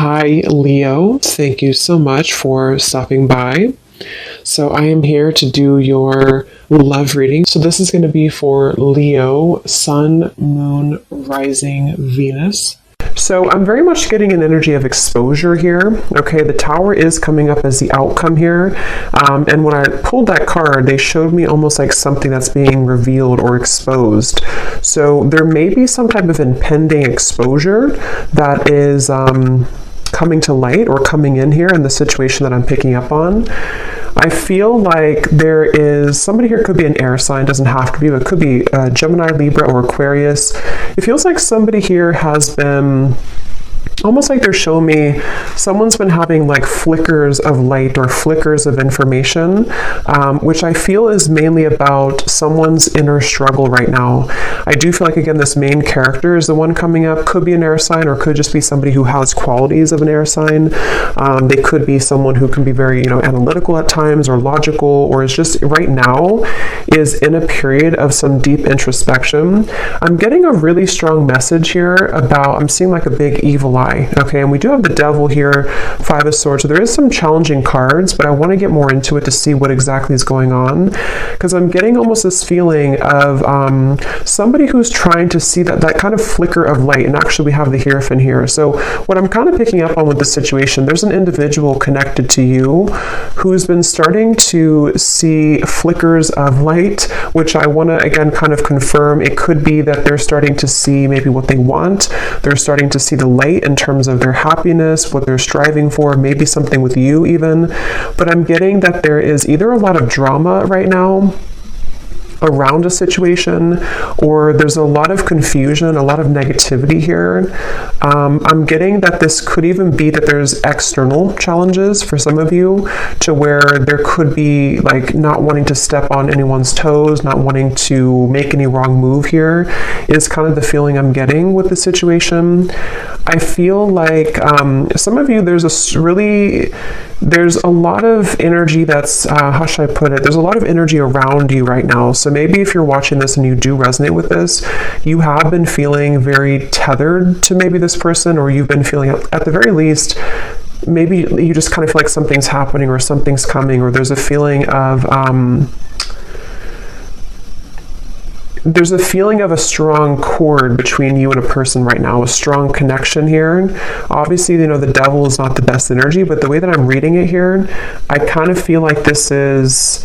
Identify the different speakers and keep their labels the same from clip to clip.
Speaker 1: Hi, Leo. Thank you so much for stopping by. So, I am here to do your love reading. So, this is going to be for Leo, Sun, Moon, Rising, Venus. So, I'm very much getting an energy of exposure here. Okay, the Tower is coming up as the outcome here. And when I pulled that card, they showed me almost like something that's being revealed or exposed. So, there may be some type of impending exposure that is coming to light or coming in here in the situation that I'm picking up on. I feel like there is somebody here, could be an air sign, doesn't have to be, but it could be Gemini, Libra, or Aquarius. It feels like somebody here has been almost like they're showing me someone's been having like flickers of light or flickers of information, which I feel is mainly about someone's inner struggle right now. I do feel like, again, this main character is the one coming up. Could be an air sign, or could just be somebody who has qualities of an air sign. They could be someone who can be very, analytical at times, or logical, or is just right now is in a period of some deep introspection. I'm getting a really strong message here about, I'm seeing like a big evil eye. Okay, and we do have the Devil here, Five of Swords. So there is some challenging cards, but I want to get more into it to see what exactly is going on, because I'm getting almost this feeling of somebody who's trying to see that kind of flicker of light. And actually, we have the Hierophant here. So what I'm kind of picking up on with this situation, there's an individual connected to you who's been starting to see flickers of light, which I want to, again, kind of confirm. It could be that they're starting to see maybe what they want. They're starting to see the light in terms of their happiness, what they're striving for, maybe something with you even. But I'm getting that there is either a lot of drama right now around a situation, or there's a lot of confusion, a lot of negativity here. I'm getting that this could even be that there's external challenges for some of you, to where there could be like not wanting to step on anyone's toes, not wanting to make any wrong move here, is kind of the feeling I'm getting with the situation. I feel like some of you, there's a lot of energy that's, how should I put it? There's a lot of energy around you right now. So maybe if you're watching this and you do resonate with this, you have been feeling very tethered to maybe this person, or you've been feeling, at the very least, maybe you just kind of feel like something's happening or something's coming, or there's a feeling of, a strong cord between you and a person right now, a strong connection here. Obviously, the Devil is not the best energy, but the way that I'm reading it here, I kind of feel like this is,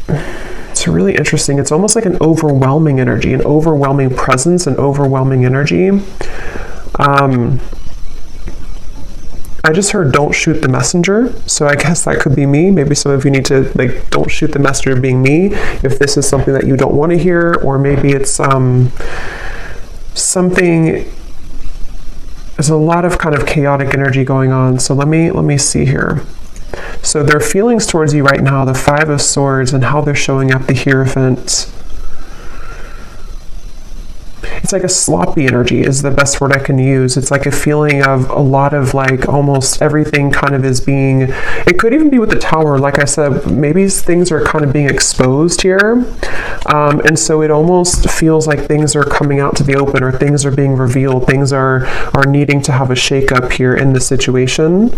Speaker 1: it's really interesting. It's almost like an overwhelming energy, an overwhelming presence, an overwhelming energy. I just heard don't shoot the messenger, so I guess that could be me. Maybe some of you need to, like, don't shoot the messenger being me, if this is something that you don't want to hear, or maybe it's something, there's a lot of kind of chaotic energy going on. So let me see here. So their feelings towards you right now, the Five of Swords, and how they're showing up, the Hierophant. It's like a sloppy energy is the best word I can use. It's like a feeling of a lot of, like, almost everything kind of is being, it could even be with the Tower, like I said, maybe things are kind of being exposed here. And so it almost feels like things are coming out to the open, or things are being revealed, things are needing to have a shakeup here in the situation.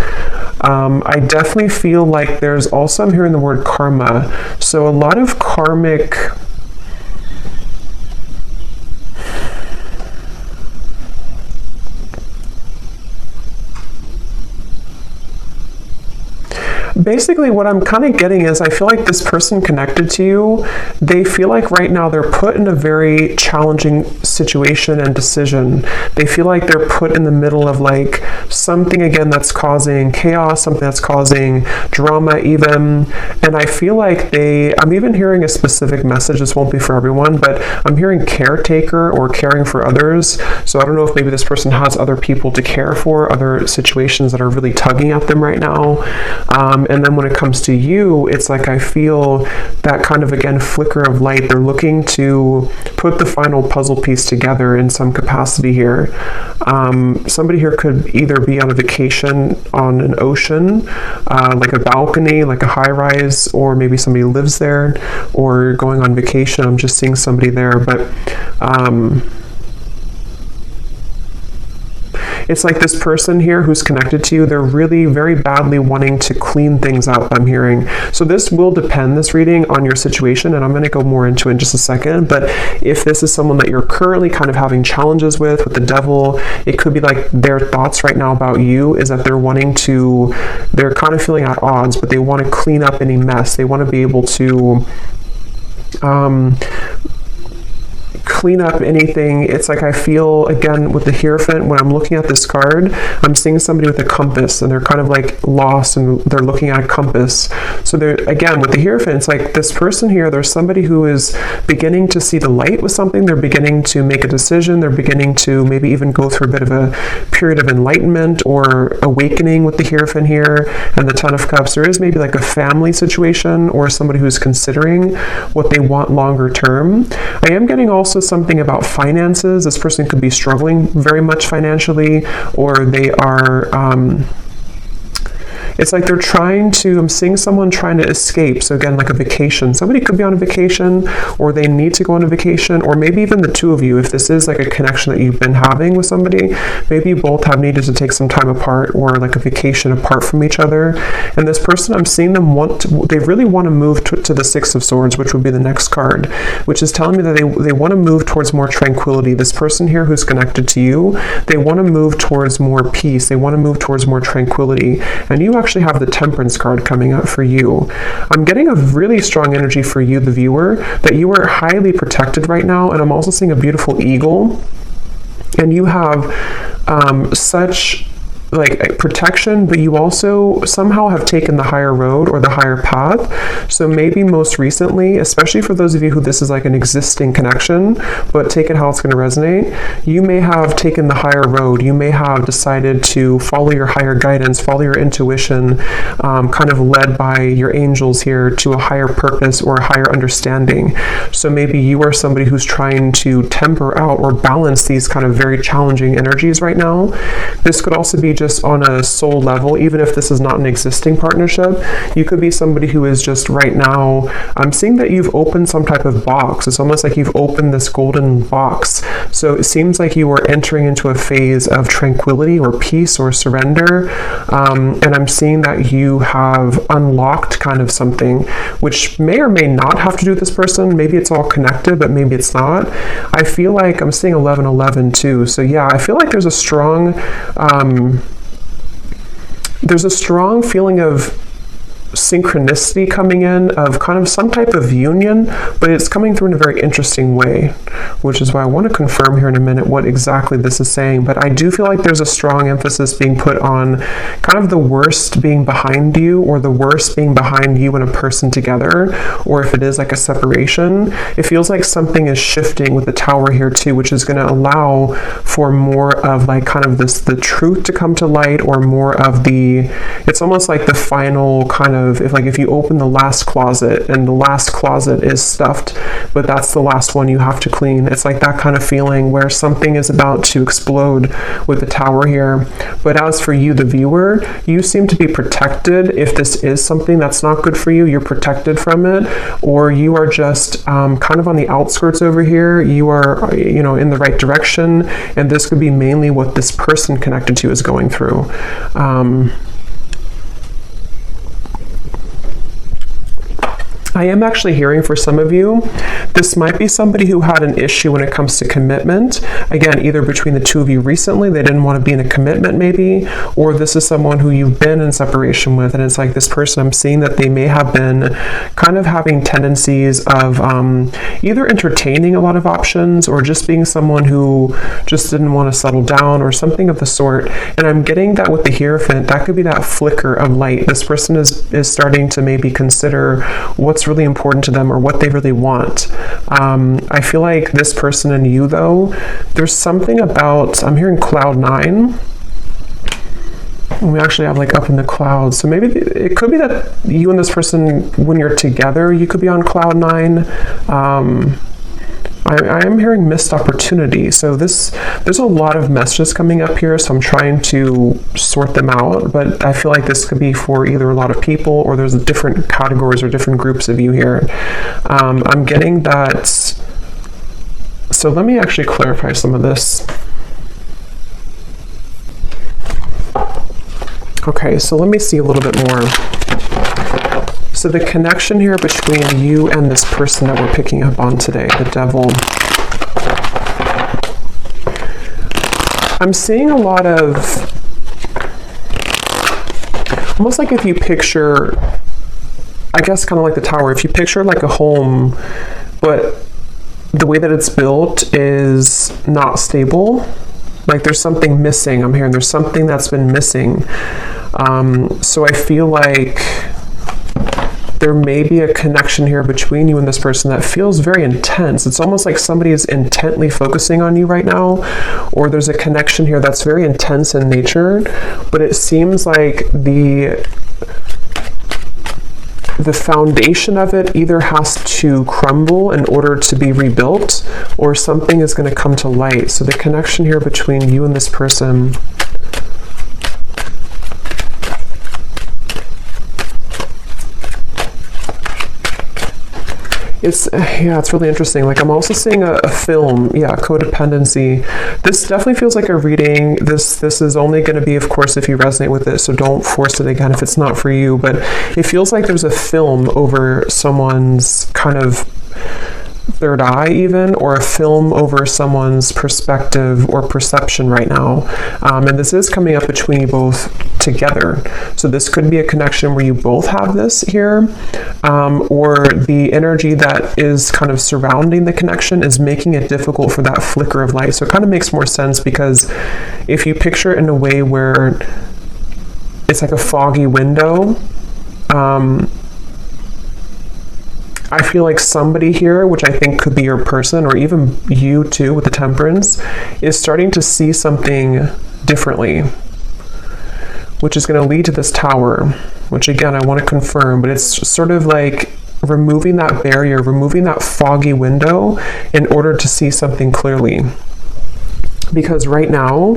Speaker 1: I definitely feel like there's also, I'm hearing the word karma. So a lot of karmic, basically what I'm kind of getting is, I feel like this person connected to you, they feel like right now they're put in a very challenging situation and decision. They feel like they're put in the middle of like something, again, that's causing chaos, something that's causing drama even. And I feel like I'm even hearing a specific message. This won't be for everyone, but I'm hearing caretaker or caring for others. So I don't know if maybe this person has other people to care for, other situations that are really tugging at them right now. And then when it comes to you, it's like I feel that kind of, again, flicker of light. They're looking to put the final puzzle piece together in some capacity here. Somebody here could either be on a vacation on an ocean, like a balcony, like a high-rise, or maybe somebody lives there, or going on vacation. I'm just seeing somebody there, but It's like this person here who's connected to you, they're really very badly wanting to clean things up, I'm hearing. So this will depend, this reading, on your situation, and I'm going to go more into it in just a second. But if this is someone that you're currently kind of having challenges with the devil, it could be like their thoughts right now about you is that they're kind of feeling at odds, but they want to clean up any mess. They want to be able to clean up anything. It's like I feel, again, with the Hierophant, when I'm looking at this card, I'm seeing somebody with a compass, and they're kind of like lost, and they're looking at a compass. So they're, again, with the Hierophant, it's like this person here, there's somebody who is beginning to see the light with something. They're beginning to make a decision. They're beginning to maybe even go through a bit of a period of enlightenment or awakening with the Hierophant here. And the Ten of Cups, there is maybe like a family situation or somebody who's considering what they want longer term. I am getting also something about finances. This person could be struggling very much financially, or they are it's like they're trying to, I'm seeing someone trying to escape. So again, like a vacation. Somebody could be on a vacation, or they need to go on a vacation, or maybe even the two of you, if this is like a connection that you've been having with somebody, maybe you both have needed to take some time apart, or like a vacation apart from each other. And this person, I'm seeing them they really want to move to the Six of Swords, which would be the next card, which is telling me that they want to move towards more tranquility. This person here who's connected to you, they want to move towards more peace. They want to move towards more tranquility. And you actually have the Temperance card coming up for you. I'm getting a really strong energy for you, the viewer, that you are highly protected right now. And I'm also seeing a beautiful eagle. And you have such like protection, but you also somehow have taken the higher road or the higher path. So maybe most recently, especially for those of you who this is like an existing connection, but take it how it's going to resonate, you may have taken the higher road. You may have decided to follow your higher guidance, follow your intuition, kind of led by your angels here to a higher purpose or a higher understanding. So maybe you are somebody who's trying to temper out or balance these kind of very challenging energies right now. This could also be just on a soul level, even if this is not an existing partnership. You could be somebody who is just right now, I'm seeing that you've opened some type of box. It's almost like you've opened this golden box. So it seems like you are entering into a phase of tranquility or peace or surrender. And I'm seeing that you have unlocked kind of something, which may or may not have to do with this person. Maybe it's all connected, but maybe it's not. I feel like I'm seeing 1111 too. So yeah, I feel like there's a strong feeling of synchronicity coming in, of kind of some type of union, but it's coming through in a very interesting way, which is why I want to confirm here in a minute what exactly this is saying. But I do feel like there's a strong emphasis being put on kind of the worst being behind you, or the worst being behind you and a person together, or if it is like a separation, it feels like something is shifting with the Tower here too, which is going to allow for more of like kind of the truth to come to light, or more of it's almost like the final kind of, if you open the last closet and the last closet is stuffed, but that's the last one you have to clean. It's like that kind of feeling where something is about to explode with the Tower here. But as for you, the viewer, you seem to be protected. If this is something that's not good for you, you're protected from it, or you are just kind of on the outskirts over here. You are, in the right direction, and this could be mainly what this person connected to is going through. I am actually hearing for some of you, this might be somebody who had an issue when it comes to commitment. Again, either between the two of you recently, they didn't want to be in a commitment maybe, or this is someone who you've been in separation with, and it's like this person, I'm seeing that they may have been kind of having tendencies of either entertaining a lot of options, or just being someone who just didn't want to settle down, or something of the sort. And I'm getting that with the Hierophant, that could be that flicker of light. This person is starting to maybe consider what's really important to them, or what they really want. I feel like this person and you, though, there's something about, I'm hearing cloud 9. And we actually have like up in the clouds. So maybe it could be that you and this person, when you're together, you could be on cloud 9. I am hearing missed opportunity. So there's a lot of messages coming up here, so I'm trying to sort them out, but I feel like this could be for either a lot of people, or there's different categories or different groups of you here. I'm getting that. So let me actually clarify some of this. Okay, so let me see a little bit more. So the connection here between you and this person that we're picking up on today, the devil. I'm seeing a lot of, almost like if you picture, I guess kind of like the tower, if you picture like a home, but the way that it's built is not stable. Like there's something missing. I'm hearing there's something that's been missing. So I feel like there may be a connection here between you and this person that feels very intense. It's almost like somebody is intently focusing on you right now, or there's a connection here that's very intense in nature, but it seems like the foundation of it either has to crumble in order to be rebuilt, or something is going to come to light. So the connection here between you and this person, it's really interesting. Like I'm also seeing a film, codependency. This definitely feels like a reading. This is only going to be, of course, if you resonate with it, so don't force it again if it's not for you, but it feels like there's a film over someone's kind of third eye even, or a film over someone's perspective or perception right now. And this is coming up between you both together. So this could be a connection where you both have this here, or the energy that is kind of surrounding the connection is making it difficult for that flicker of light. So it kind of makes more sense, because if you picture it in a way where it's like a foggy window, I feel like somebody here, which I think could be your person, or even you too with the Temperance, is starting to see something differently, which is going to lead to this Tower, which again, I want to confirm, but it's sort of like removing that barrier, removing that foggy window in order to see something clearly. Because right now,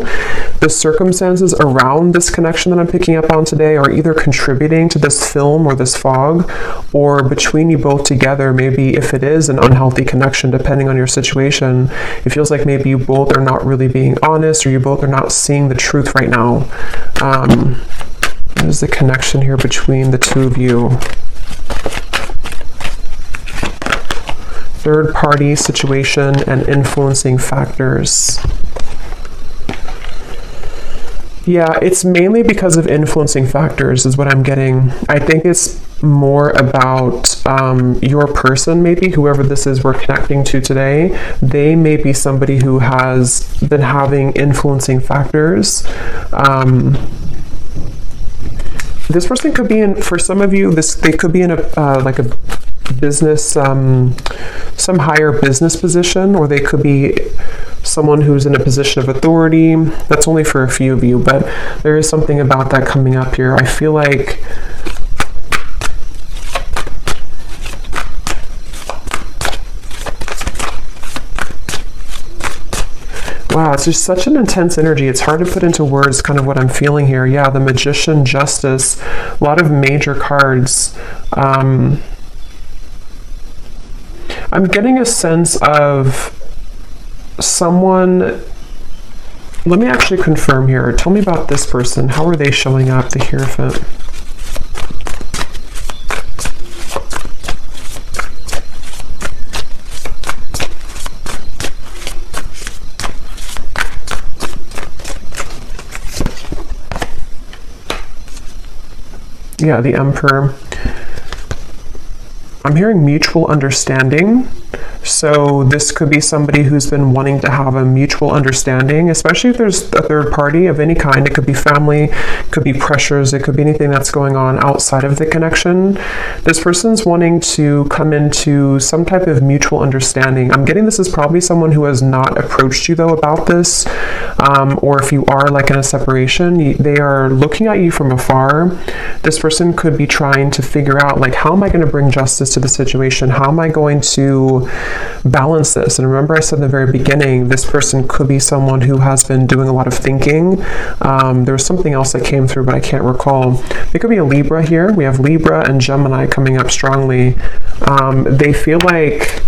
Speaker 1: the circumstances around this connection that I'm picking up on today are either contributing to this film or this fog, or between you both together, maybe if it is an unhealthy connection, depending on your situation, it feels like maybe you both are not really being honest, or you both are not seeing the truth right now. What is the connection here between the two of you? Third party situation and influencing factors. Yeah, it's mainly because of influencing factors is what I'm getting. I think it's more about your person, maybe, whoever this is we're connecting to today. They may be somebody who has been having influencing factors. This person could be in, for some of you, they could be in like a business, some higher business position, or they could be someone who's in a position of authority. That's only for a few of you, but there is something about that coming up here. I feel like wow, it's just such an intense energy. It's hard to put into words kind of what I'm feeling here. Yeah, the Magician, Justice, a lot of major cards. I'm getting a sense of someone. Let me actually confirm here. Tell me about this person. How are they showing up, the Hierophant? Yeah, the Emperor. I'm hearing mutual understanding. So this could be somebody who's been wanting to have a mutual understanding, especially if there's a third party of any kind. It could be family, it could be pressures, it could be anything that's going on outside of the connection. This person's wanting to come into some type of mutual understanding. I'm getting this is probably someone who has not approached you though about this, or if you are like in a separation, they are looking at you from afar. This person could be trying to figure out, like, how am I going to bring justice to the situation? How am I going to balance this? And remember, I said in the very beginning, this person could be someone who has been doing a lot of thinking. There was something else that came through, but I can't recall. It could be a Libra here. We have Libra and Gemini coming up strongly. They feel like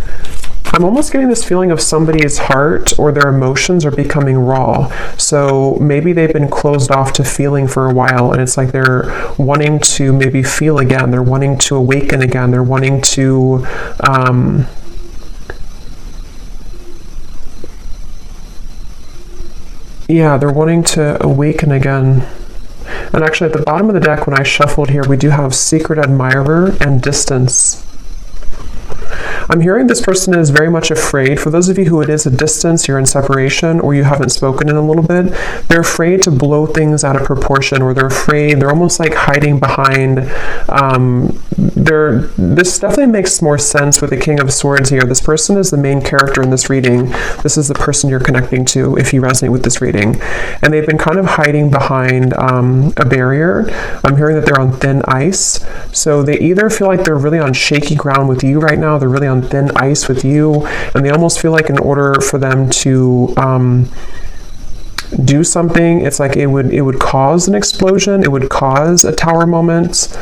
Speaker 1: I'm almost getting this feeling of somebody's heart or their emotions are becoming raw. So maybe they've been closed off to feeling for a while, and it's like they're wanting to maybe feel again. They're wanting to awaken again. They're wanting to they're wanting to awaken again. And actually at the bottom of the deck, when I shuffled here, we do have secret admirer and distance. I'm hearing this person is very much afraid. For those of you who it is a distance, you're in separation, or you haven't spoken in a little bit, they're afraid to blow things out of proportion, or they're almost like hiding behind, this definitely makes more sense with the King of Swords here. This person is the main character in this reading. This is the person you're connecting to if you resonate with this reading. And they've been kind of hiding behind a barrier. I'm hearing that they're on thin ice. So they either feel like they're really on shaky ground with you right now, they're really on thin ice with you, and they almost feel like in order for them to do something, it's like it would cause an explosion, it would cause a tower moment.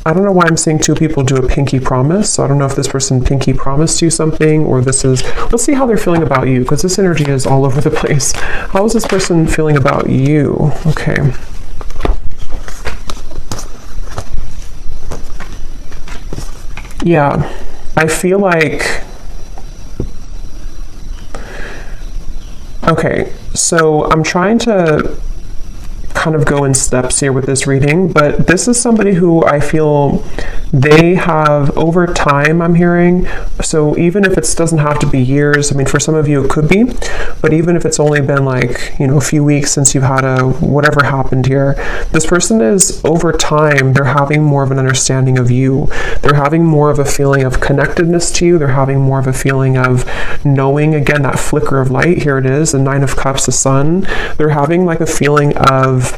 Speaker 1: I don't know why I'm seeing two people do a pinky promise, so I don't know if this person pinky promised you something, or this is, let's see how they're feeling about you, because this energy is all over the place. How is this person feeling about you? Okay. Yeah, I feel like, okay, so I'm trying to kind of go in steps here with this reading, but this is somebody who I feel they have over time, I'm hearing. So even if it doesn't have to be years, I mean, for some of you it could be, but even if it's only been like, a few weeks since you've had whatever happened here, this person is over time, they're having more of an understanding of you. They're having more of a feeling of connectedness to you. They're having more of a feeling of knowing, again, that flicker of light. Here it is, the Nine of Cups, the Sun. They're having like a feeling of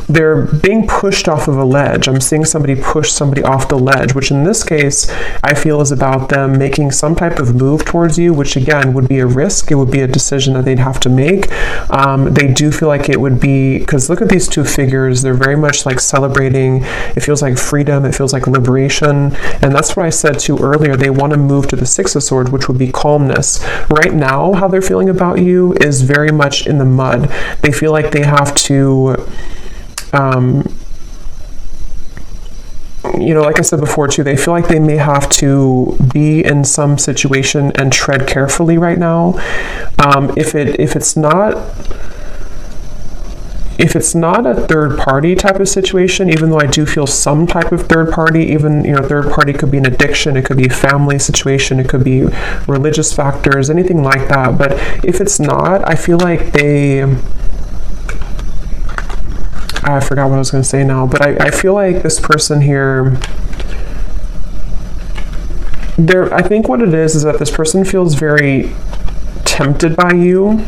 Speaker 1: they're being pushed off of a ledge. I'm seeing somebody push somebody off the ledge, which in this case, I feel is about them making some type of move towards you, which again would be a risk. It would be a decision that they'd have to make. They do feel like it would be, because look at these two figures, they're very much like celebrating. It feels like freedom, it feels like liberation. And that's what I said too earlier. They want to move to the Six of Swords, which would be calmness. Right now, how they're feeling about you is very much in the mud. They feel like they have to like I said before too, they feel like they may have to be in some situation and tread carefully right now. If it's not a third party type of situation, even though I do feel some type of third party, even, third party could be an addiction, it could be a family situation, it could be religious factors, anything like that. But if it's not, I feel like I forgot what I was going to say now, but I feel like this person here, I think what it is that this person feels very tempted by you,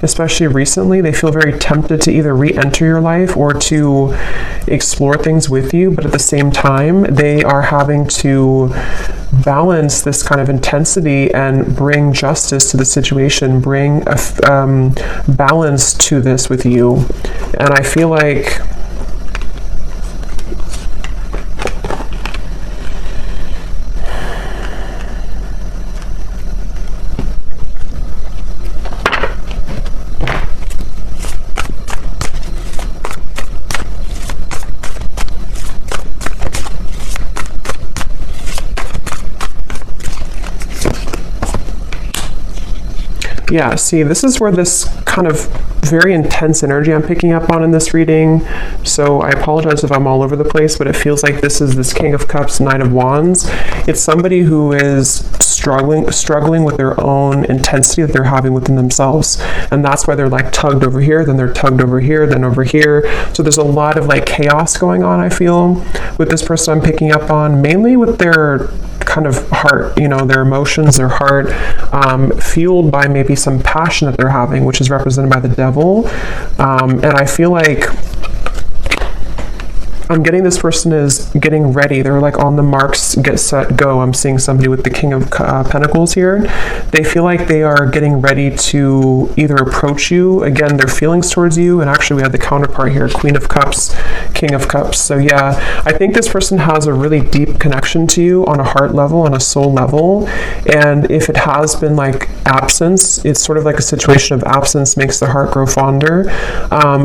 Speaker 1: especially recently. They feel very tempted to either re-enter your life or to explore things with you, but at the same time, they are having to balance this kind of intensity and bring justice to the situation, bring a balance to this with you. And I feel like yeah, see, this is where this kind of very intense energy I'm picking up on in this reading. So I apologize if I'm all over the place, but it feels like this is this King of Cups, Knight of Wands. It's somebody who is struggling with their own intensity that they're having within themselves. And that's why they're like tugged over here, then they're tugged over here, then over here. So there's a lot of like chaos going on, I feel, with this person I'm picking up on, mainly with their kind of heart, their emotions, their heart, fueled by maybe some passion that they're having, which is represented by the devil. And I feel like I'm getting this person is getting ready. They're like on the marks, get set, go. I'm seeing somebody with the King of Pentacles here. They feel like they are getting ready to either approach you, again, their feelings towards you, and actually we have the counterpart here, Queen of Cups, King of Cups. So yeah, I think this person has a really deep connection to you on a heart level, on a soul level. And if it has been like absence, it's sort of like a situation of absence makes the heart grow fonder.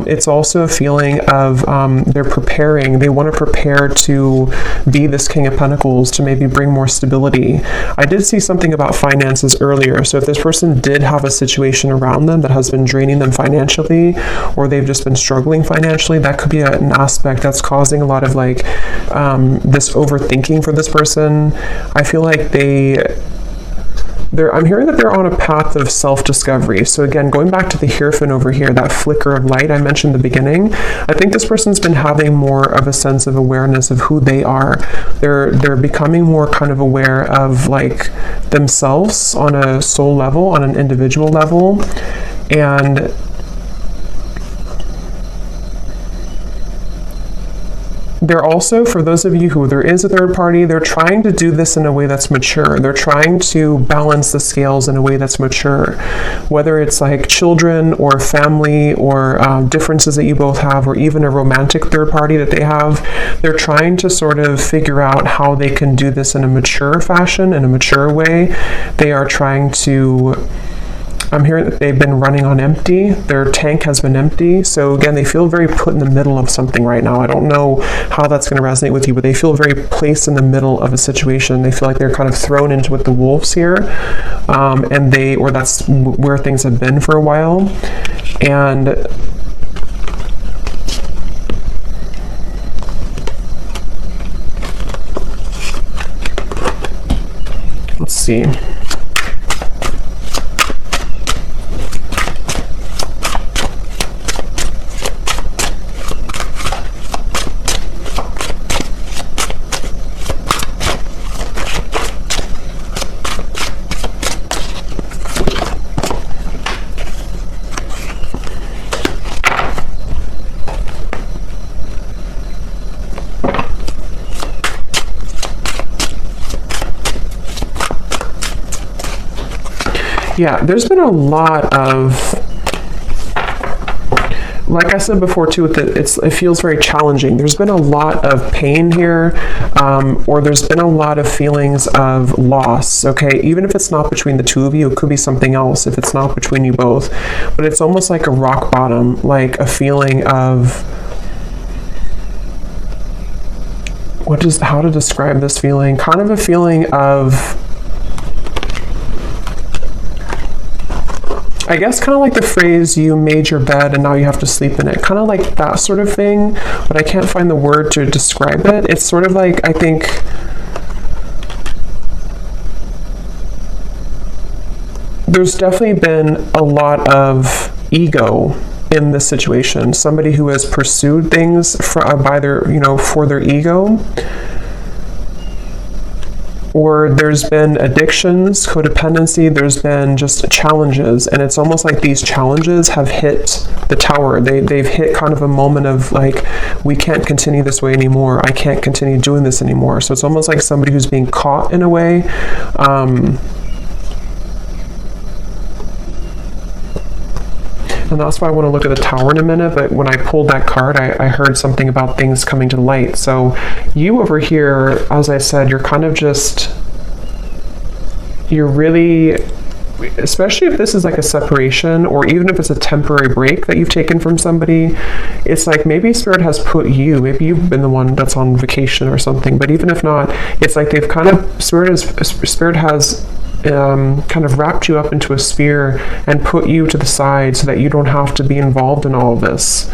Speaker 1: It's also a feeling of they're preparing. They want to prepare to be this King of Pentacles, to maybe bring more stability. I did see something about finances earlier. So if this person did have a situation around them that has been draining them financially, or they've just been struggling financially, that could be an aspect that's causing a lot of like this overthinking for this person. I feel like I'm hearing that they're on a path of self-discovery. So again, going back to the Hierophant over here, that flicker of light I mentioned in the beginning, I think this person's been having more of a sense of awareness of who they are. They're becoming more kind of aware of like themselves on a soul level, on an individual level. And they're also, for those of you who there is a third party, they're trying to do this in a way that's mature. They're trying to balance the scales in a way that's mature. Whether it's like children or family or differences that you both have, or even a romantic third party that they have, they're trying to sort of figure out how they can do this in a mature fashion, in a mature way. They are trying to... I'm hearing that they've been running on empty. Their tank has been empty. So again, they feel very put in the middle of something right now. I don't know how that's going to resonate with you, but they feel very placed in the middle of a situation. They feel like they're kind of thrown into with the wolves here. Or that's where things have been for a while. And let's see. Yeah, there's been a lot of, like I said before too, it feels very challenging. There's been a lot of pain here, or there's been a lot of feelings of loss, okay? Even if it's not between the two of you, it could be something else if it's not between you both. But it's almost like a rock bottom, like a feeling of, how to describe this feeling? Kind of a feeling of, I guess kind of like the phrase, you made your bed and now you have to sleep in it. Kind of like that sort of thing, but I can't find the word to describe it. It's sort of like, I think, there's definitely been a lot of ego in this situation. Somebody who has pursued things for their ego. Or there's been addictions, codependency, there's been just challenges, and it's almost like these challenges have hit the tower. They've hit kind of a moment of like, we can't continue this way anymore. I can't continue doing this anymore. So it's almost like somebody who's being caught in a way. And that's why I want to look at the tower in a minute, but when I pulled that card, I heard something about things coming to light. So you over here, as I said, you're kind of just, you're really, especially if this is like a separation, or even if it's a temporary break that you've taken from somebody, it's like maybe Spirit has put you, maybe you've been the one that's on vacation or something, but even if not, it's like they've kind of, Spirit has kind of wrapped you up into a sphere and put you to the side so that you don't have to be involved in all of this.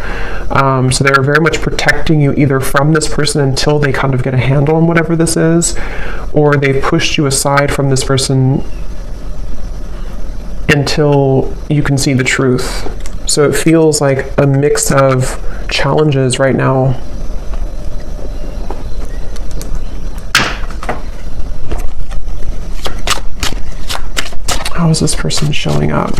Speaker 1: So they're very much protecting you either from this person until they kind of get a handle on whatever this is, or they've pushed you aside from this person until you can see the truth. So it feels like a mix of challenges right now. How is this person showing up?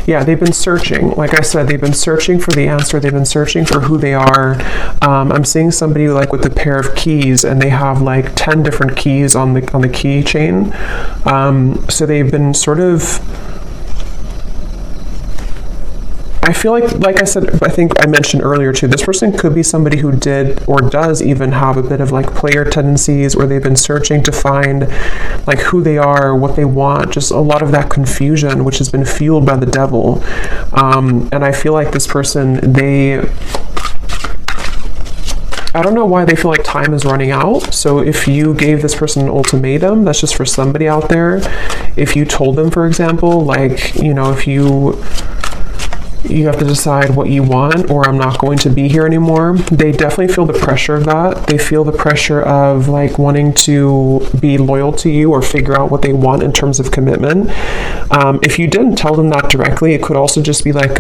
Speaker 1: Yeah, they've been searching. Like I said, they've been searching for the answer. They've been searching for who they are. I'm seeing somebody like with a pair of keys, and they have like 10 different keys on the keychain. So they've been sort of, I feel like I said, I think I mentioned earlier too, this person could be somebody who did or does even have a bit of like player tendencies, or they've been searching to find like who they are, what they want, just a lot of that confusion, which has been fueled by the devil. And I feel like this person, I don't know why they feel like time is running out. So if you gave this person an ultimatum, that's just for somebody out there. If you told them, for example, like, you know, if you have to decide what you want, or I'm not going to be here anymore, they definitely feel the pressure of that. They feel the pressure of like wanting to be loyal to you or figure out what they want in terms of commitment. If you didn't tell them that directly, it could also just be like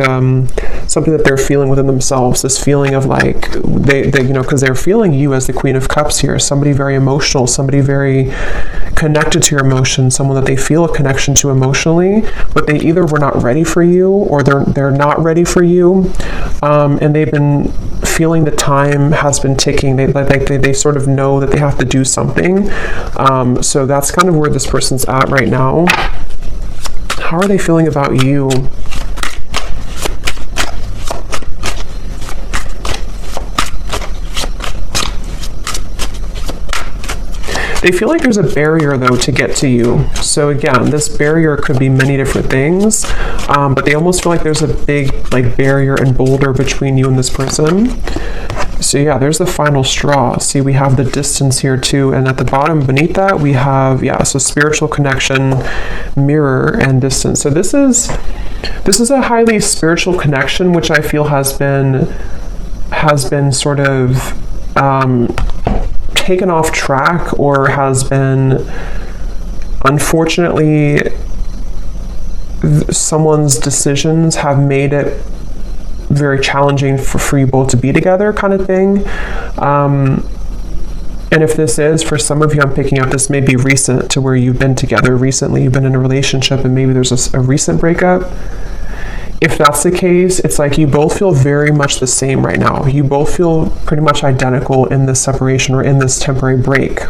Speaker 1: something that they're feeling within themselves, this feeling of like they you know, because they're feeling you as the Queen of Cups here, somebody very emotional, somebody very connected to your emotions, someone that they feel a connection to emotionally, but they either were not ready for you, or they're not ready for you, and they've been feeling the time has been ticking. They sort of know that they have to do something. So that's kind of where this person's at right now. How are they feeling about you? They feel like there's a barrier, though, to get to you. So again, this barrier could be many different things, but they almost feel like there's a big like barrier and boulder between you and this person. So yeah, there's the final straw. See, we have the distance here too, and at the bottom beneath that we have, yeah, so spiritual connection, mirror, and distance. So this is a highly spiritual connection, which I feel has been sort of taken off track, or has been, unfortunately, someone's decisions have made it very challenging for you both to be together, kind of thing. And if this is, for some of you, I'm picking up, this may be recent, to where you've been together recently, you've been in a relationship, and maybe there's a recent breakup. If that's the case, it's like you both feel very much the same right now. You both feel pretty much identical in this separation, or in this temporary break.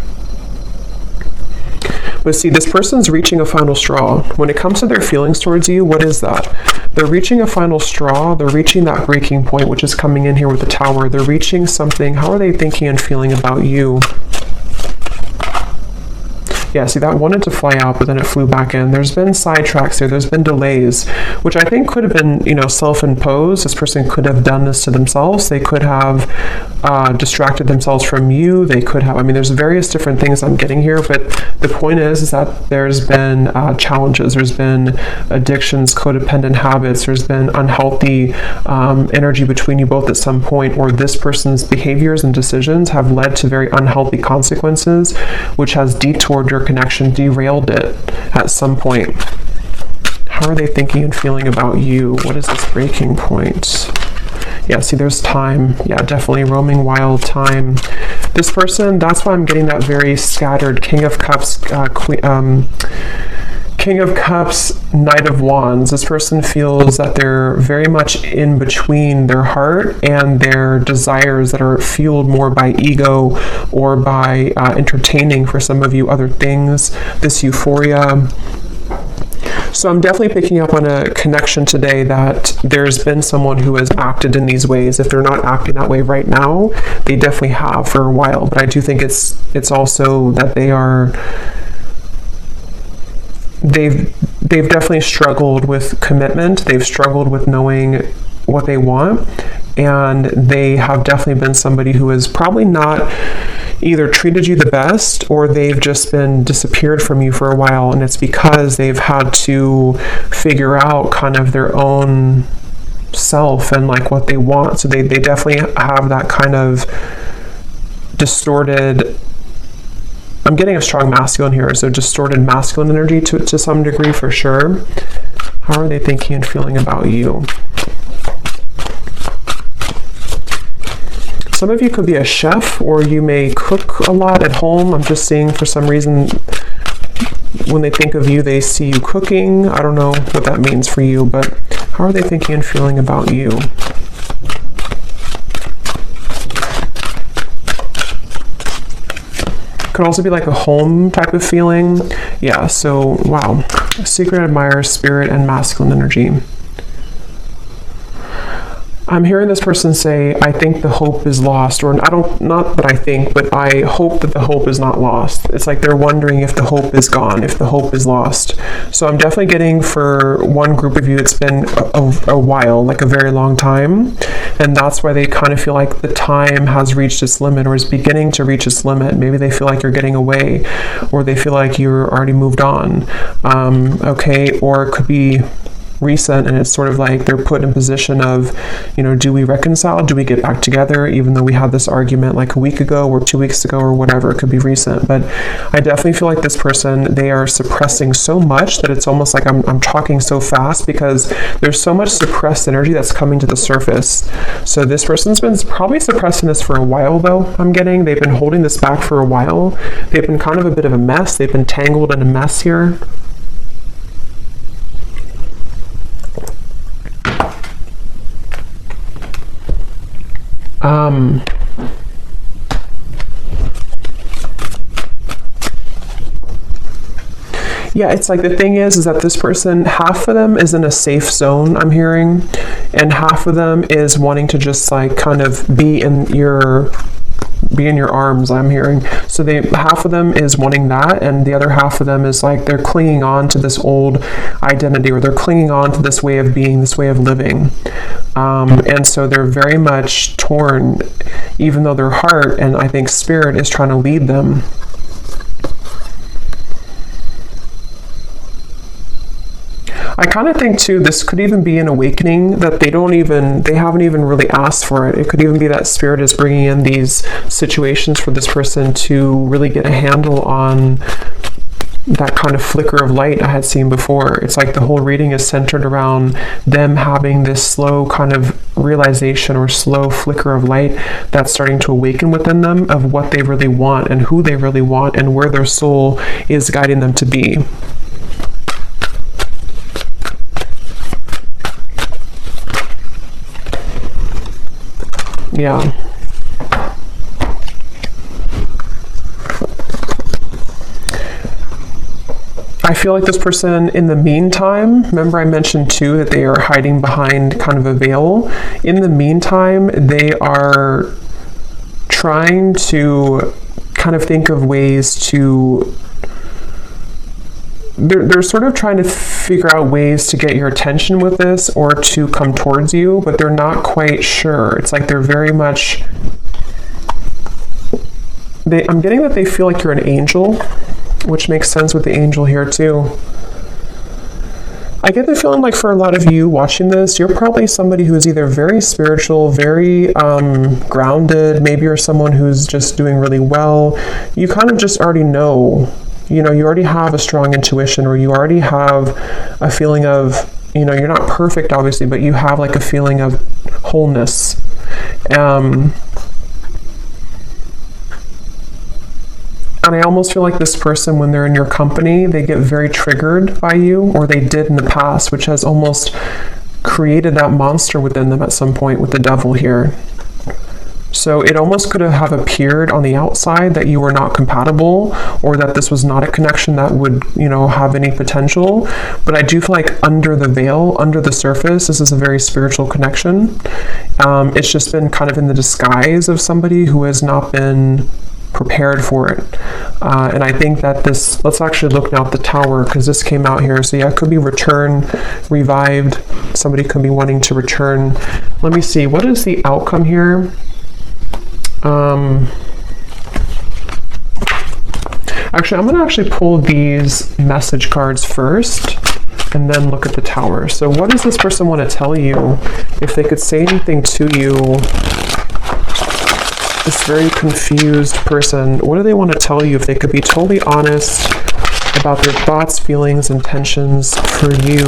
Speaker 1: But see, this person's reaching a final straw. When it comes to their feelings towards you, what is that? They're reaching a final straw. They're reaching that breaking point, which is coming in here with the Tower. They're reaching something. How are they thinking and feeling about you? Yeah, see, that wanted to fly out, but then it flew back in. There's been sidetracks here. There's been delays, which I think could have been, you know, self-imposed. This person could have done this to themselves. They could have distracted themselves from you. They could have, I mean, there's various different things I'm getting here, but the point is that there's been challenges. There's been addictions, codependent habits. There's been unhealthy energy between you both at some point, or this person's behaviors and decisions have led to very unhealthy consequences, which has detoured your connection, derailed it at some point. How are they thinking and feeling about you? What is this breaking point? Yeah, see, there's time. Yeah, definitely roaming wild time. This person, that's why I'm getting that very scattered King of Cups, King of Cups, Knight of Wands. This person feels that they're very much in between their heart and their desires that are fueled more by ego, or by entertaining, for some of you, other things, this euphoria. So I'm definitely picking up on a connection today that there's been someone who has acted in these ways. If they're not acting that way right now, they definitely have for a while. But I do think it's also that they've definitely struggled with commitment. They've struggled with knowing what they want, and they have definitely been somebody who has probably not either treated you the best, or they've just been disappeared from you for a while, and it's because they've had to figure out kind of their own self and like what they want. So they definitely have that kind of distorted, I'm getting a strong masculine here, so distorted masculine energy to some degree, for sure. How are they thinking and feeling about you? Some of you could be a chef, or you may cook a lot at home. I'm just seeing, for some reason, when they think of you, they see you cooking. I don't know what that means for you, but how are they thinking and feeling about you? Could also be like a home type of feeling. Yeah, so wow. Secret admirer, spirit, and masculine energy. I'm hearing this person say, I think the hope is lost, or not that I think, but I hope that the hope is not lost. It's like they're wondering if the hope is gone, if the hope is lost. So I'm definitely getting, for one group of you, it's been a while, like a very long time. And that's why they kind of feel like the time has reached its limit, or is beginning to reach its limit. Maybe they feel like you're getting away, or they feel like you're already moved on. Okay, or it could be recent, and it's sort of like they're put in position of, do we reconcile? Do we get back together? Even though we had this argument like a week ago or 2 weeks ago or whatever, it could be recent. But I definitely feel like this person, they are suppressing so much that it's almost like I'm talking so fast, because there's so much suppressed energy that's coming to the surface. So this person's been probably suppressing this for a while, though. They've been holding this back for a while. They've been kind of a bit of a mess. They've been tangled in a mess here. Yeah, it's like the thing is that this person, half of them is in a safe zone, I'm hearing, and half of them is wanting to just like kind of be in your arms, I'm hearing. So half of them is wanting that, and the other half of them is like they're clinging on to this old identity, or they're clinging on to this way of being, this way of living. And so they're very much torn, even though their heart and I think spirit is trying to lead them. I kind of think too, this could even be an awakening that they haven't even really asked for it. It could even be that spirit is bringing in these situations for this person to really get a handle on that kind of flicker of light I had seen before. It's like the whole reading is centered around them having this slow kind of realization or slow flicker of light that's starting to awaken within them of what they really want and who they really want and where their soul is guiding them to be. Yeah. I feel like this person, in the meantime, remember I mentioned too that they are hiding behind kind of a veil. In the meantime, they are trying to kind of think of ways to, they're sort of trying to figure out ways to get your attention with this or to come towards you, but they're not quite sure. It's like they're very much, I'm getting that they feel like you're an angel, which makes sense with the angel here too. I get the feeling like for a lot of you watching this, you're probably somebody who is either very spiritual, very grounded, maybe you're someone who's just doing really well. You kind of just already know. You already have a strong intuition, or you already have a feeling of, you're not perfect, obviously, but you have like a feeling of wholeness. And I almost feel like this person, when they're in your company, they get very triggered by you, or they did in the past, which has almost created that monster within them at some point with the devil here. So it almost could have appeared on the outside that you were not compatible, or that this was not a connection that would, have any potential. But I do feel like under the veil, under the surface, this is a very spiritual connection. It's just been kind of in the disguise of somebody who has not been prepared for it. And I think that let's actually look now at the Tower, because this came out here. So yeah, it could be return, revived. Somebody could be wanting to return. Let me see, what is the outcome here? Actually, I'm going to pull these message cards first and then look at the Tower. So what does this person want to tell you? If they could say anything to you, this very confused person, what do they want to tell you? If they could be totally honest about their thoughts, feelings, intentions for you.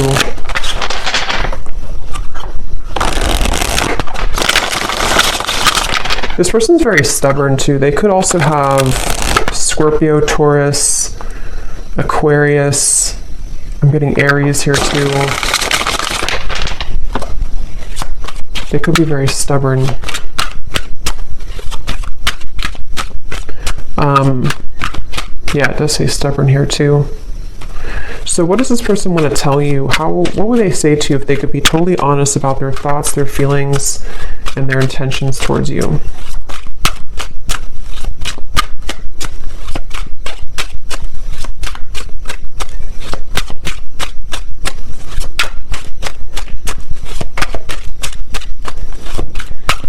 Speaker 1: This person's very stubborn too. They could also have Scorpio, Taurus, Aquarius. I'm getting Aries here too. They could be very stubborn. Yeah, it does say stubborn here too. So what does this person want to tell you? What would they say to you if they could be totally honest about their thoughts, their feelings, and their intentions towards you?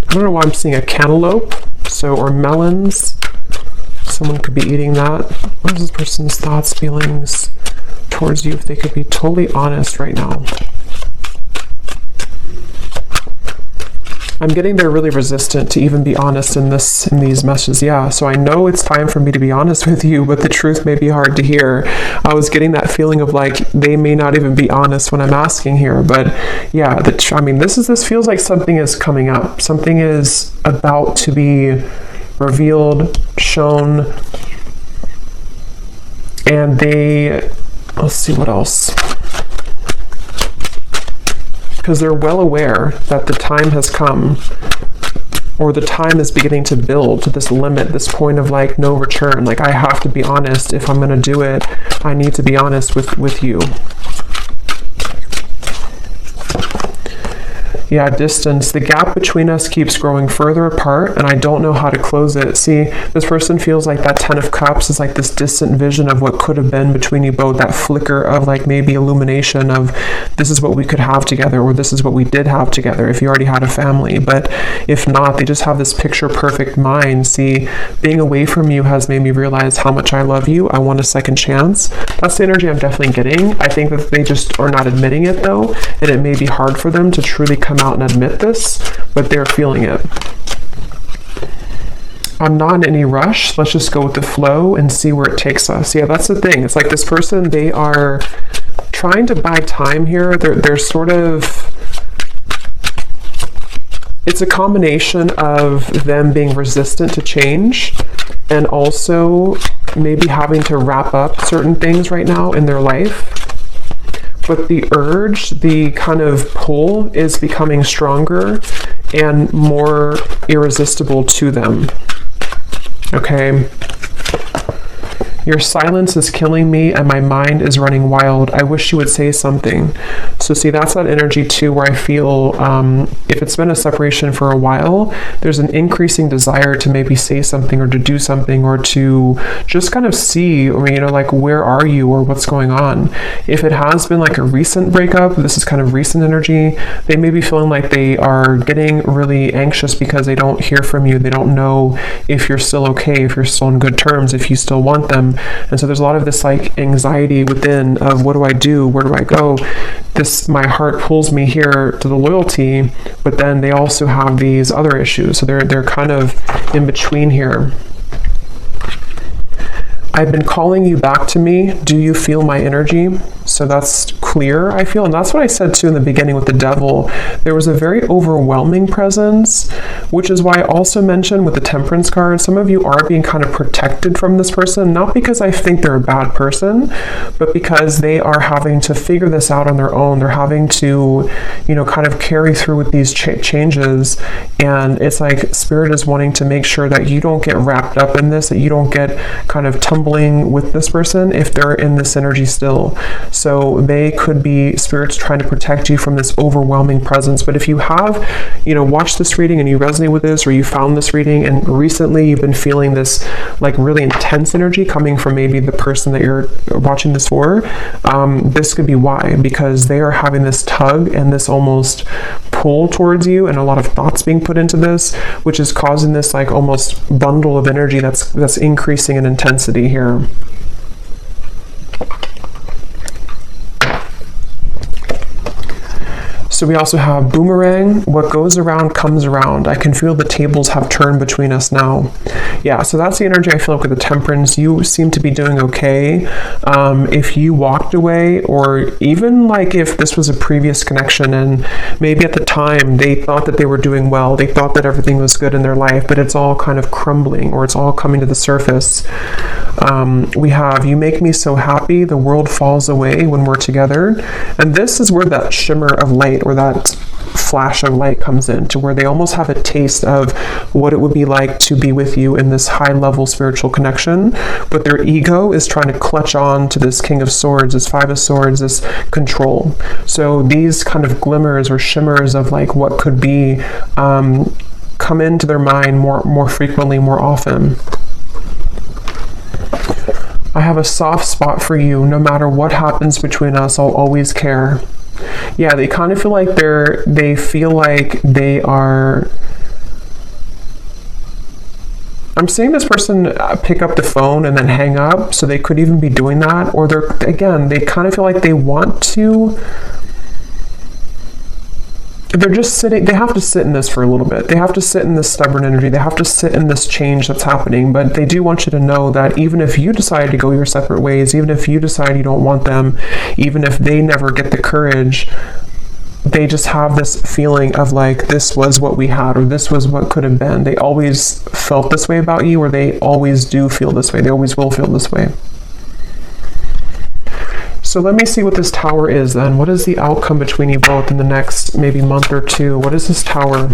Speaker 1: I don't know why I'm seeing a cantaloupe, or melons. Someone could be eating that. What is this person's thoughts, feelings towards you if they could be totally honest right now? I'm getting they're really resistant to even be honest in these messages. Yeah, so I know it's time for me to be honest with you, but the truth may be hard to hear. I was getting that feeling of like they may not even be honest when I'm asking here, but yeah, this feels like something is coming up. Something is about to be revealed, shown, and let's see what else. Because they're well aware that the time has come, or the time is beginning to build to this limit, this point of like no return. Like, I have to be honest. If I'm going to do it, I need to be honest with you. Yeah, distance. The gap between us keeps growing further apart, and I don't know how to close it. See, this person feels like that 10 of Cups is like this distant vision of what could have been between you both, that flicker of like maybe illumination of this is what we could have together, or this is what we did have together if you already had a family. But if not, they just have this picture perfect mind. See, being away from you has made me realize how much I love you. I want a second chance. That's the energy I'm definitely getting. I think that they just are not admitting it though, and it may be hard for them to truly come out and admit this, but they're feeling it. I'm not in any rush. Let's just go with the flow and see where it takes us. Yeah, that's the thing. It's like this person, they are trying to buy time here. They're sort of, it's a combination of them being resistant to change and also maybe having to wrap up certain things right now in their life. But the urge, the kind of pull is becoming stronger and more irresistible to them. Okay. Your silence is killing me and my mind is running wild. I wish you would say something. So see, that's that energy too, where I feel if it's been a separation for a while, there's an increasing desire to maybe say something or to do something or to just kind of see, or like where are you or what's going on. If it has been like a recent breakup, this is kind of recent energy, they may be feeling like they are getting really anxious because they don't hear from you. They don't know if you're still okay, if you're still on good terms, if you still want them. And so there's a lot of this like anxiety within of what do I do? Where do I go? My heart pulls me here to the loyalty, but then they also have these other issues. So they're kind of in between here. I've been calling you back to me. Do you feel my energy? So that's clear, I feel. And that's what I said too in the beginning with the devil. There was a very overwhelming presence, which is why I also mentioned with the Temperance card, some of you are being kind of protected from this person, not because I think they're a bad person, but because they are having to figure this out on their own. They're having to, kind of carry through with these changes. And it's like Spirit is wanting to make sure that you don't get wrapped up in this, that you don't get kind of tumbling with this person if they're in this energy still. So they could be spirits trying to protect you from this overwhelming presence. But if you have, watched this reading and you resonate with this, or you found this reading and recently you've been feeling this like really intense energy coming from maybe the person that you're watching this for, this could be why, because they are having this tug and this almost pull towards you and a lot of thoughts being put into this, which is causing this like almost bundle of energy that's increasing in intensity here. So we also have boomerang. What goes around comes around. I can feel the tables have turned between us now. Yeah, so that's the energy I feel like with the Temperance. You seem to be doing okay. If you walked away, or even like if this was a previous connection and maybe at the time they thought that they were doing well, they thought that everything was good in their life, but it's all kind of crumbling or it's all coming to the surface. We have, you make me so happy, the world falls away when we're together. And this is where that shimmer of light, or that flash of light comes in, to where they almost have a taste of what it would be like to be with you in this high level spiritual connection, but their ego is trying to clutch on to this King of Swords, this Five of Swords, this control. So these kind of glimmers or shimmers of like what could be come into their mind more frequently, more often. I have a soft spot for you. No matter what happens between us, I'll always care. Yeah, they kind of feel like they feel like they are. I'm seeing this person pick up the phone and then hang up, so they could even be doing that. Or they kind of feel like they want to. They're just sitting, they have to sit in this for a little bit. They have to sit in this stubborn energy. They have to sit in this change that's happening. But they do want you to know that even if you decide to go your separate ways, even if you decide you don't want them, even if they never get the courage, they just have this feeling of like, this was what we had, or this was what could have been. They always felt this way about you, or they always do feel this way. They always will feel this way. So let me see what this Tower is then. What is the outcome between you both in the next maybe month or two? What is this Tower?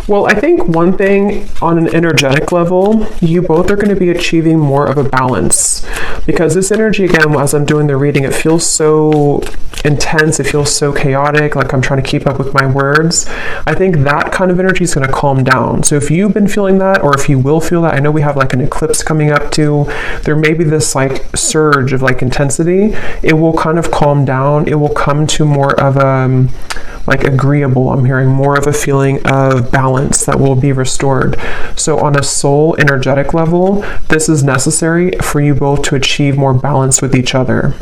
Speaker 1: Well, I think one thing on an energetic level, you both are going to be achieving more of a balance, because this energy, again, as I'm doing the reading, it feels so intense. It feels so chaotic, like I'm trying to keep up with my words. I think that kind of energy is going to calm down. So if you've been feeling that, or if you will feel that, I know we have like an eclipse coming up too. There may be this like surge of like intensity. It will kind of calm down. It will come to more of a like agreeable. I'm hearing more of a feeling of balance that will be restored. So on a soul energetic level, this is necessary for you both to achieve more balance with each other.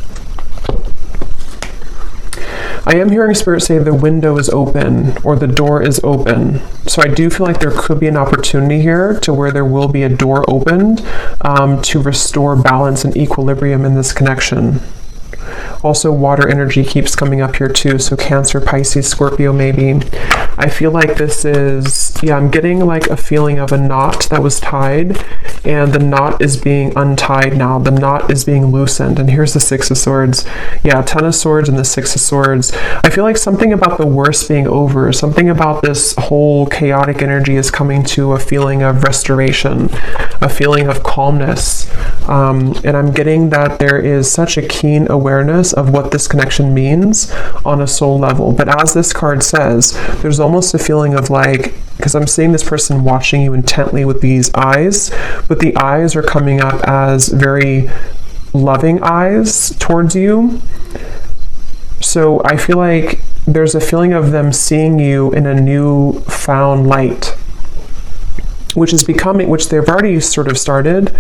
Speaker 1: I am hearing Spirit say the window is open, or the door is open. So I do feel like there could be an opportunity here to where there will be a door opened to restore balance and equilibrium in this connection. Also, water energy keeps coming up here too, so Cancer, Pisces, Scorpio maybe. I feel like this is, yeah, I'm getting like a feeling of a knot that was tied, and the knot is being untied now. The knot is being loosened, and here's the Six of Swords. Yeah, Ten of Swords and the Six of Swords. I feel like something about the worst being over, something about this whole chaotic energy is coming to a feeling of restoration, a feeling of calmness. And I'm getting that there is such a keen awareness of what this connection means on a soul level. But as this card says, there's almost a feeling of like, because I'm seeing this person watching you intently with these eyes, but the eyes are coming up as very loving eyes towards you. So I feel like there's a feeling of them seeing you in a new found light, which they've already sort of started,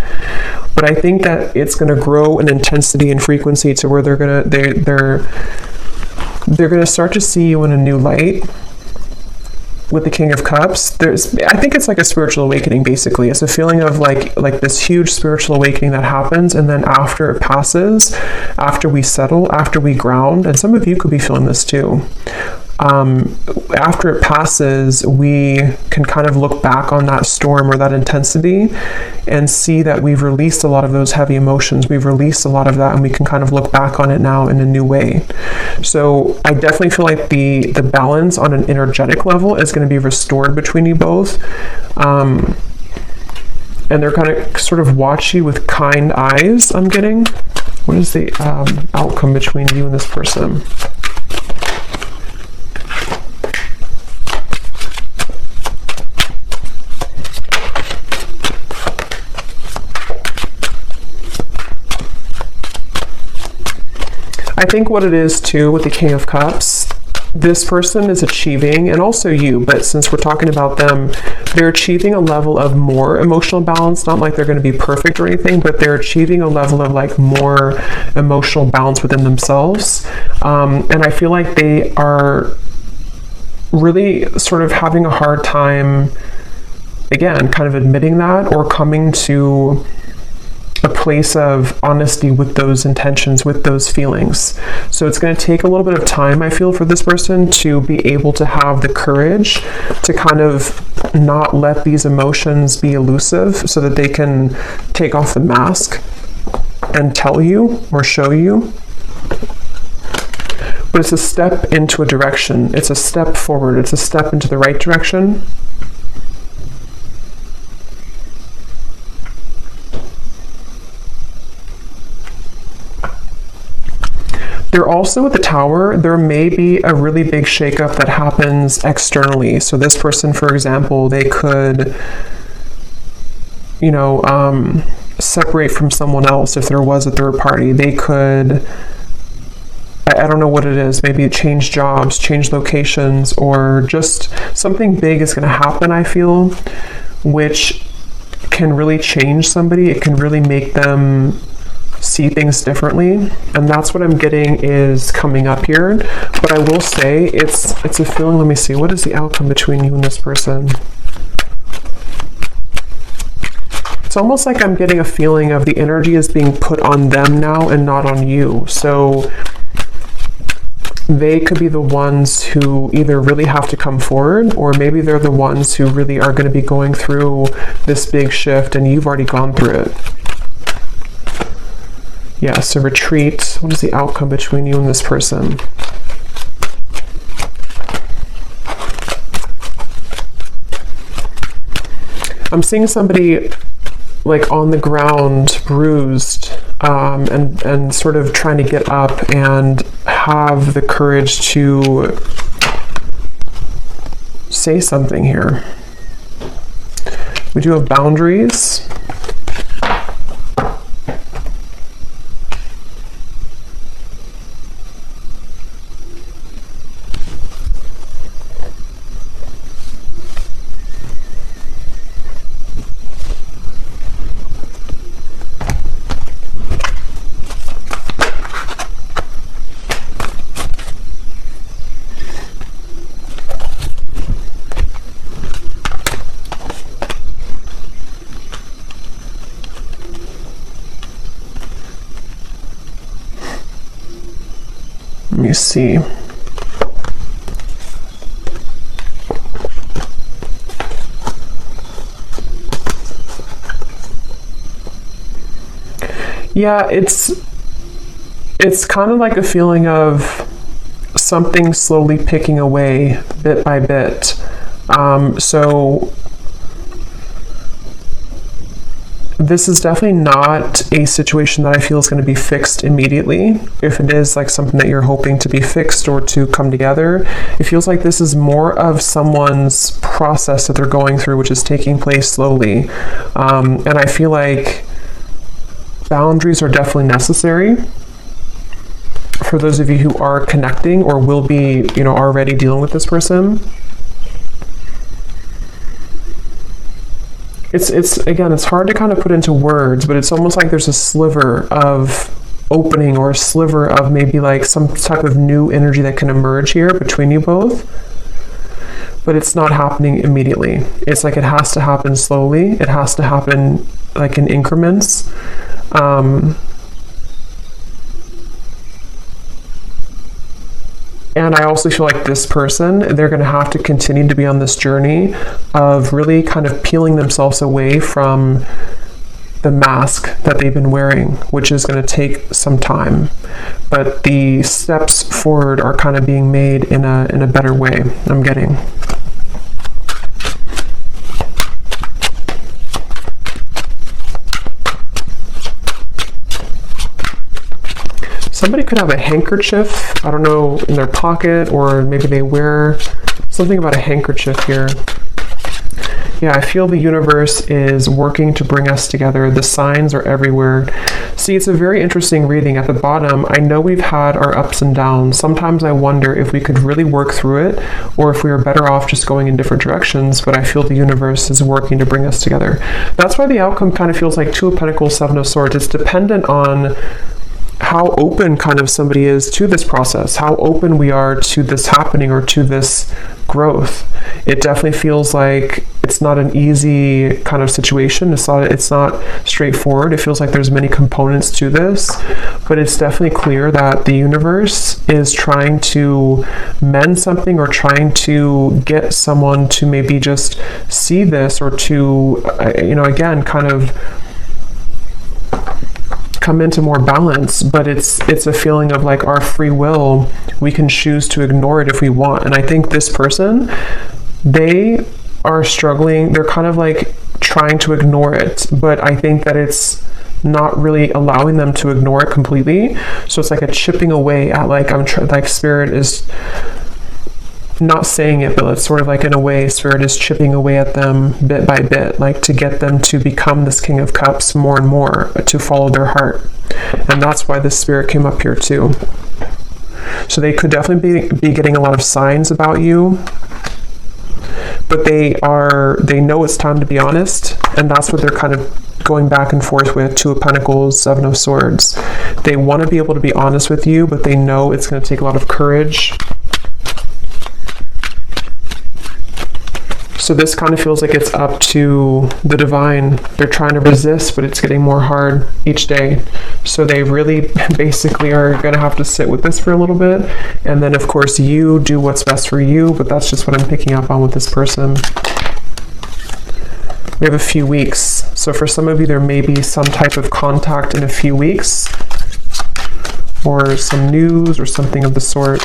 Speaker 1: but I think that it's going to grow in intensity and frequency to where they're going to start to see you in a new light. With the King of Cups, I think it's like a spiritual awakening, basically. It's a feeling of like this huge spiritual awakening that happens, and then after it passes, after we settle, after we ground, and some of you could be feeling this too. After it passes, we can kind of look back on that storm or that intensity and see that we've released a lot of those heavy emotions. We've released a lot of that, and we can kind of look back on it now in a new way. So I definitely feel like the balance on an energetic level is going to be restored between you both. And they're going to sort of watch you with kind eyes, I'm getting. What is the outcome between you and this person? I think what it is too with the King of Cups, this person is achieving, and also you, but since we're talking about them, they're achieving a level of more emotional balance. Not like they're going to be perfect or anything, but they're achieving a level of like more emotional balance within themselves. And I feel like they are really sort of having a hard time, again, kind of admitting that or coming to a place of honesty with those intentions, with those feelings. So it's going to take a little bit of time, I feel, for this person to be able to have the courage to kind of not let these emotions be elusive so that they can take off the mask and tell you or show you. But it's a step into a direction. It's a step forward. It's a step into the right direction. They're also at the Tower. There may be a really big shakeup that happens externally. So this person, for example, they could, separate from someone else if there was a third party. They could, I don't know what it is, maybe change jobs, change locations, or just something big is going to happen, I feel, which can really change somebody. It can really make them see things differently, and that's what I'm getting is coming up here. But I will say it's a feeling. Let me see, what is the outcome between you and this person? It's almost like I'm getting a feeling of the energy is being put on them now and not on you. So they could be the ones who either really have to come forward, or maybe they're the ones who really are going to be going through this big shift and you've already gone through it. Yes, a retreat. What is the outcome between you and this person? I'm seeing somebody like on the ground, bruised, and sort of trying to get up and have the courage to say something here. We do have boundaries. Let me see. Yeah, it's kind of like a feeling of something slowly picking away bit by bit. So this is definitely not a situation that I feel is going to be fixed immediately. If it is like something that you're hoping to be fixed or to come together, it feels like this is more of someone's process that they're going through, which is taking place slowly. And I feel like boundaries are definitely necessary for those of you who are connecting or will be, already dealing with this person. It's again, it's hard to kind of put into words, but it's almost like there's a sliver of opening or a sliver of maybe like some type of new energy that can emerge here between you both. But it's not happening immediately. It's like it has to happen slowly. It has to happen like in increments. And I also feel like this person, they're going to have to continue to be on this journey of really kind of peeling themselves away from the mask that they've been wearing, which is going to take some time. But the steps forward are kind of being made in a better way, I'm getting. Somebody could have a handkerchief, I don't know, in their pocket, or maybe they wear something about a handkerchief here. Yeah, I feel the universe is working to bring us together. The signs are everywhere. See, it's a very interesting reading. At the bottom, I know we've had our ups and downs. Sometimes I wonder if we could really work through it, or if we are better off just going in different directions, but I feel the universe is working to bring us together. That's why the outcome kind of feels like Two of Pentacles, Seven of Swords. It's dependent on how open kind of somebody is to this process, how open we are to this happening or to this growth. It definitely feels like it's not an easy kind of situation. It's not straightforward. It feels like there's many components to this, but it's definitely clear that the universe is trying to mend something or trying to get someone to maybe just see this or to, again, kind of come into more balance. But it's a feeling of like our free will. We can choose to ignore it if we want. And I think this person, they are struggling. They're kind of like trying to ignore it, but I think that it's not really allowing them to ignore it completely. So it's like a chipping away at like, like spirit is not saying it, but it's sort of like in a way spirit is chipping away at them bit by bit, like to get them to become this King of Cups more and more, to follow their heart. And that's why this spirit came up here too. So they could definitely be getting a lot of signs about you, but they know it's time to be honest, and that's what they're kind of going back and forth with. Two of Pentacles, Seven of Swords. They want to be able to be honest with you, but they know it's going to take a lot of courage. So this kind of feels like it's up to the divine. They're trying to resist, but it's getting more hard each day. So they really basically are going to have to sit with this for a little bit. And then, of course, you do what's best for you, but that's just what I'm picking up on with this person. We have a few weeks. So for some of you, there may be some type of contact in a few weeks, or some news or something of the sort.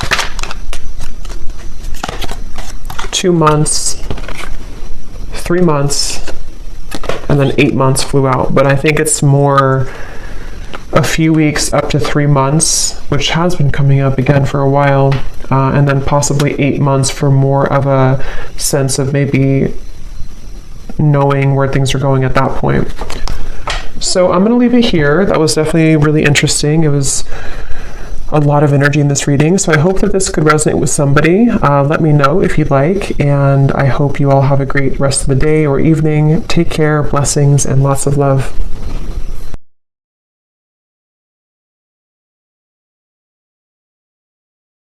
Speaker 1: 2 months. 3 months, and then 8 months flew out. But I think it's more a few weeks up to 3 months, which has been coming up again for a while, and then possibly 8 months for more of a sense of maybe knowing where things are going at that point. So I'm going to leave it here. That was definitely really interesting. It was a lot of energy in this reading, so I hope that this could resonate with somebody. Let me know if you'd like, and I hope you all have a great rest of the day or evening. Take care, blessings, and lots of love.